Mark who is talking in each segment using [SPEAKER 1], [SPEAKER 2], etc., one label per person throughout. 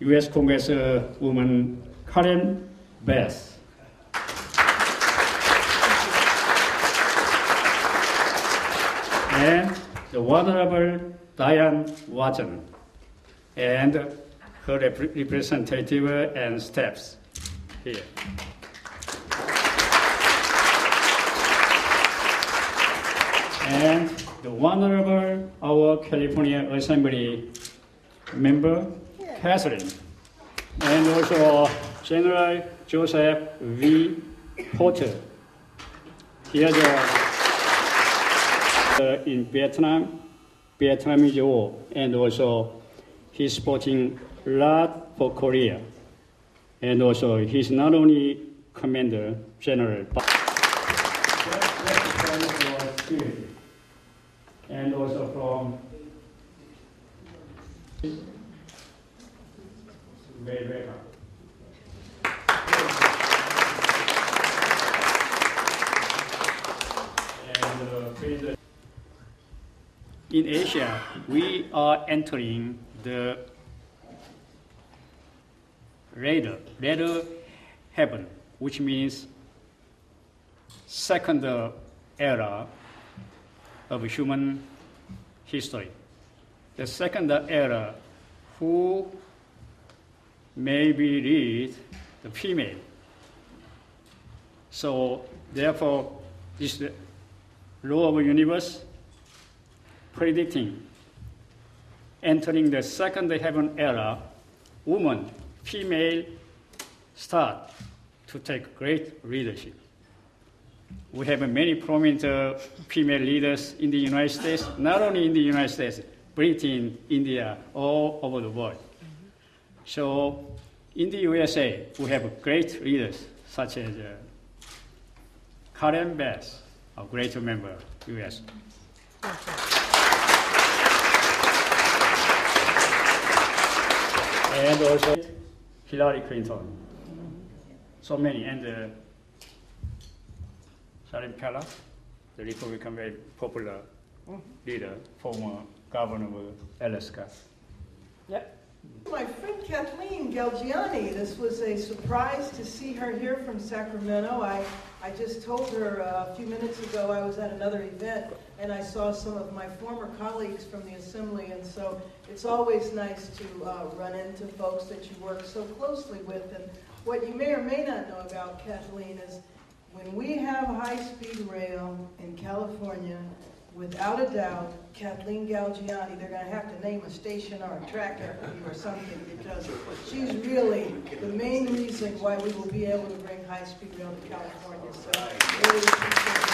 [SPEAKER 1] U.S. Congresswoman Karen Bass. And the Honorable Diane Watson and her representative and staffs here. And the Honorable our California Assembly member, Catherine, and also General Joseph V. Porter. Here in Vietnamese War, and also he's supporting a lot for Korea. And also he's not only Commander General, but and also from in Asia, we are entering the radar heaven, which means second era of human history. The second era, who may be lead the female. So therefore, this is the law of the universe predicting entering the second heaven era, woman, female start to take great leadership. We have many prominent female leaders in the United States, not only in the United States, Britain, India, all over the world. So in the USA, we have great leaders such as Karen Bass, a great member of US. And also Hillary Clinton. So many, and Sharon Pella, the Republican very popular leader, former governor of Alaska.
[SPEAKER 2] Yep. My friend Kathleen Galgiani, this was a surprise to see her here from Sacramento. I just told her a few minutes ago I was at another event and I saw some of my former colleagues from the Assembly, and so it's always nice to run into folks that you work so closely with. And what you may or may not know about Kathleen is when we have high-speed rail in California, without a doubt, Kathleen Galgiani, they're going to have to name a station or a track after you or something, because she's really the main reason why we will be able to bring high-speed rail to California. So really appreciate it.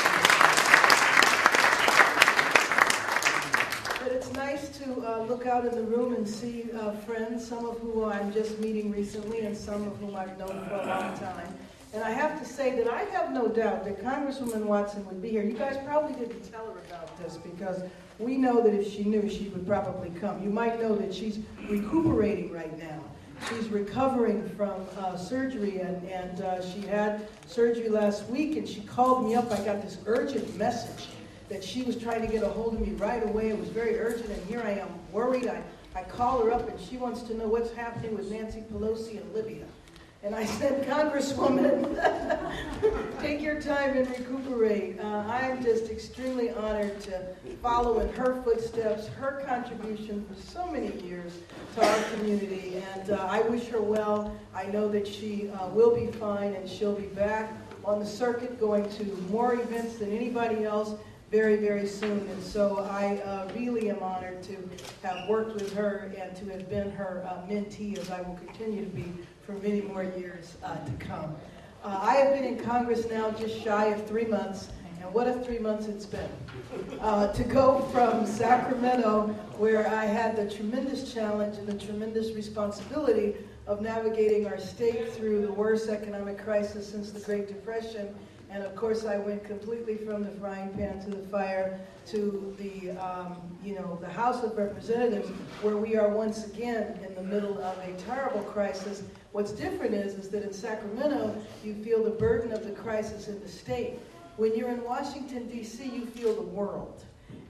[SPEAKER 2] But it's nice to look out in the room and see friends, some of whom I'm just meeting recently and some of whom I've known for a long time. And I have to say that I have no doubt that Congresswoman Watson would be here. You guys probably didn't tell her about this because we know that if she knew, she would probably come. You might know that she's recuperating right now. She's recovering from surgery, and she had surgery last week, and she called me up. I got this urgent message that she was trying to get a hold of me right away. It was very urgent, and here I am worried. I call her up, and she wants to know what's happening with Nancy Pelosi and Libya. And I said, Congresswoman, take your time and recuperate. I'm just extremely honored to follow in her footsteps, her contribution for so many years to our community. And I wish her well. I know that she will be fine, and she'll be back on the circuit going to more events than anybody else very, very soon. And so I really am honored to have worked with her and to have been her mentee, as I will continue to be for many more years to come. I have been in Congress now just shy of 3 months, and what a 3 months it's been. To go from Sacramento, where I had the tremendous challenge and the tremendous responsibility of navigating our state through the worst economic crisis since the Great Depression, and of course I went completely from the frying pan to the fire to the, the House of Representatives, where we are once again in the middle of a terrible crisis. What's different is that in Sacramento, you feel the burden of the crisis in the state. When you're in Washington, D.C., you feel the world.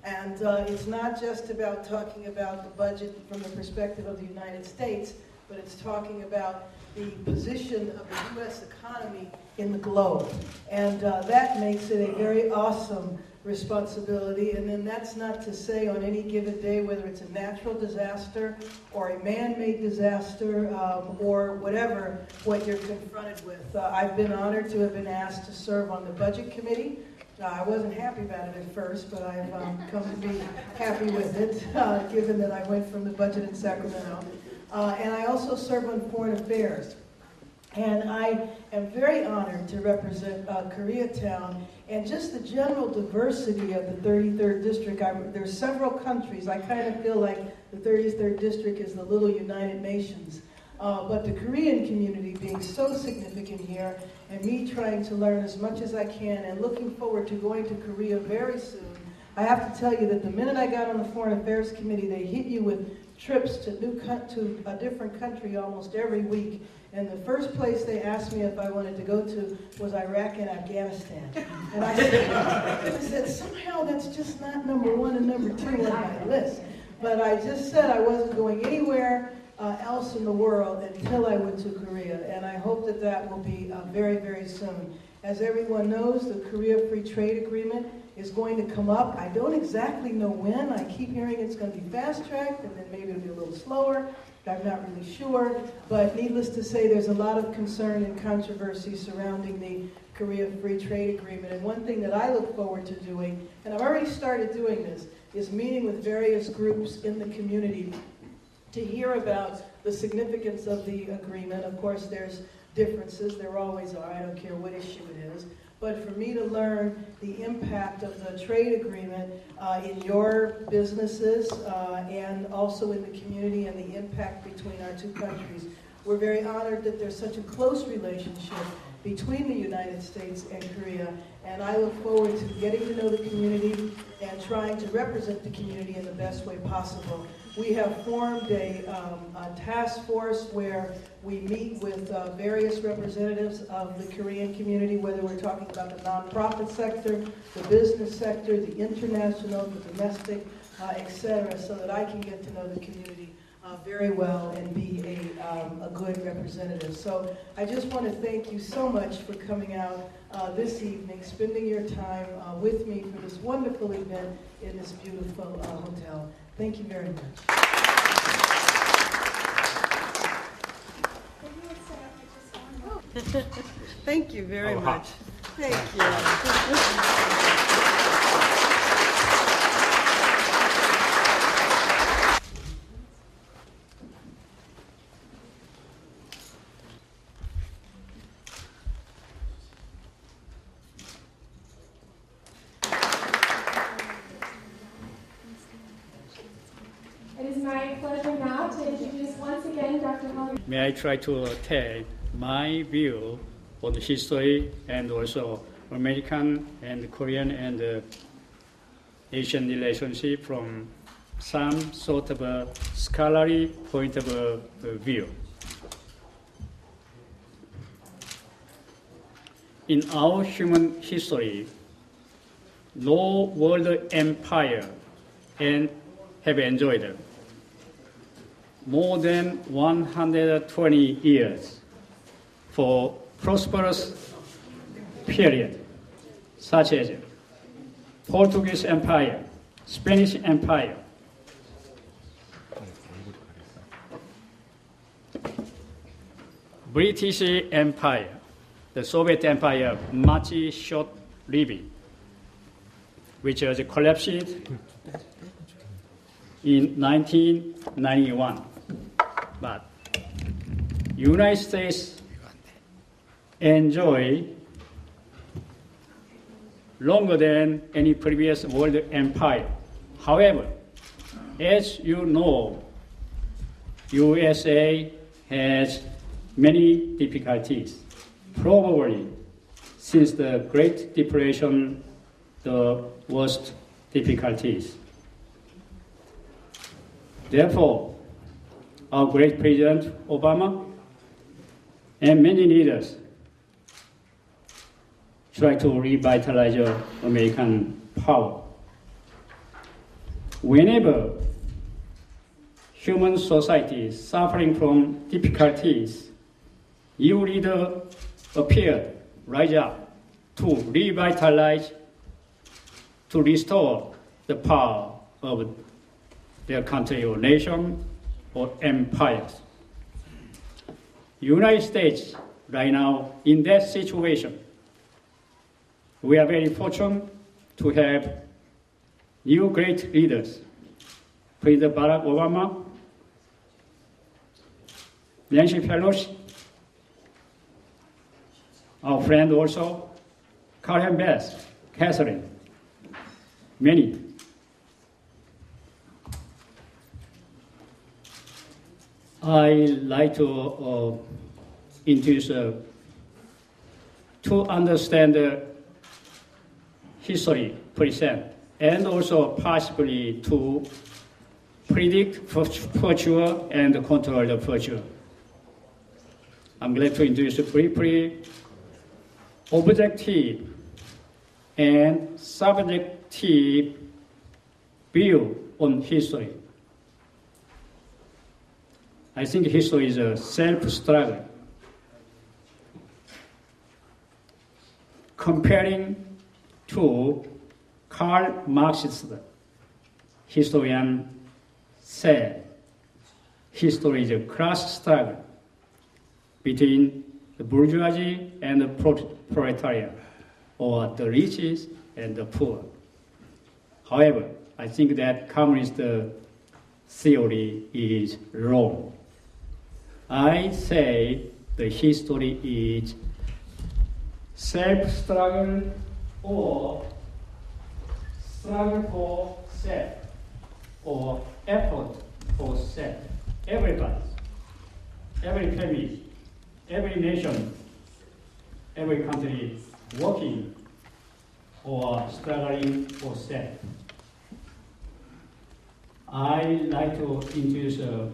[SPEAKER 2] And it's not just about talking about the budget from the perspective of the United States, but it's talking about the position of the U.S. economy in the globe. And that makes it a very awesome responsibility. And then that's not to say on any given day, whether it's a natural disaster or a man-made disaster or whatever, what you're confronted with. I've been honored to have been asked to serve on the Budget Committee. I wasn't happy about it at first, but I've come to be happy with it, given that I went from the budget in Sacramento. And I also serve on Foreign Affairs. And I am very honored to represent Koreatown and just the general diversity of the 33rd District. There's several countries. I kind of feel like the 33rd District is the little United Nations. But the Korean community being so significant here, and me trying to learn as much as I can and looking forward to going to Korea very soon. I have to tell you that the minute I got on the Foreign Affairs Committee, they hit you with trips to a different country almost every week. And the first place they asked me if I wanted to go to was Iraq and Afghanistan. And I said, somehow that's just not number one and number two on my list. But I just said I wasn't going anywhere else in the world until I went to Korea. And I hope that that will be very, very soon. As everyone knows, the Korea Free Trade Agreement is going to come up. I don't exactly know when. I keep hearing it's going to be fast-tracked, and then maybe it'll be a little slower. I'm not really sure. But needless to say, there's a lot of concern and controversy surrounding the Korea Free Trade Agreement. And one thing that I look forward to doing, and I've already started doing this, is meeting with various groups in the community to hear about the significance of the agreement. Of course, there's differences. There always are. I don't care what issue it is. But for me to learn the impact of the trade agreement in your businesses and also in the community and the impact between our two countries. We're very honored that there's such a close relationship between the United States and Korea, and I look forward to getting to know the community and trying to represent the community in the best way possible. We have formed a task force where we meet with various representatives of the Korean community, whether we're talking about the nonprofit sector, the business sector, the international, the domestic, etc., so that I can get to know the community very well and be a good representative. So I just want to thank you so much for coming out this evening, spending your time with me for this wonderful event in this beautiful hotel. Thank you very much. Thank you very much. Thank you.
[SPEAKER 3] It is my pleasure now to introduce once again Dr. Hong.
[SPEAKER 1] May I try to tell my view on the history and also American and Korean and Asian relationship from some sort of a scholarly point of view. In our human history, no world empire and have enjoyed more than 120 years for prosperous period, such as Portuguese Empire, Spanish Empire, British Empire, the Soviet Empire, much short-lived, which was collapsed in 1991. But United States enjoy longer than any previous world empire. However, as you know, USA has many difficulties. Probably since the Great Depression, the worst difficulties. Therefore, our great President Obama and many leaders try to revitalize American power. Whenever human society suffering from difficulties, new leader appeared, rise up to revitalize, to restore the power of their country or nation or empires. United States right now in that situation. We are very fortunate to have new great leaders. President Barack Obama, Nancy Pelosi, our friend also, Karen Bass, Catherine, many. I like to introduce to understand the history present and also possibly to predict future and control the future. I'm glad to introduce briefly objective and subjective view on history. I think history is a self-struggle. Comparing to Karl Marx's historian said, history is a class struggle between the bourgeoisie and the proletariat, or the rich and the poor. However, I think that communist theory is wrong. I say the history is self-struggle or struggle for self or effort for self. Everybody, every family, every nation, every country working or struggling for self. I like to introduce a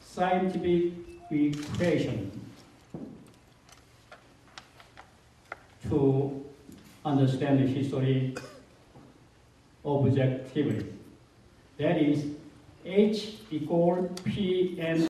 [SPEAKER 1] scientific equation to understand the history objectively. That is H equals P N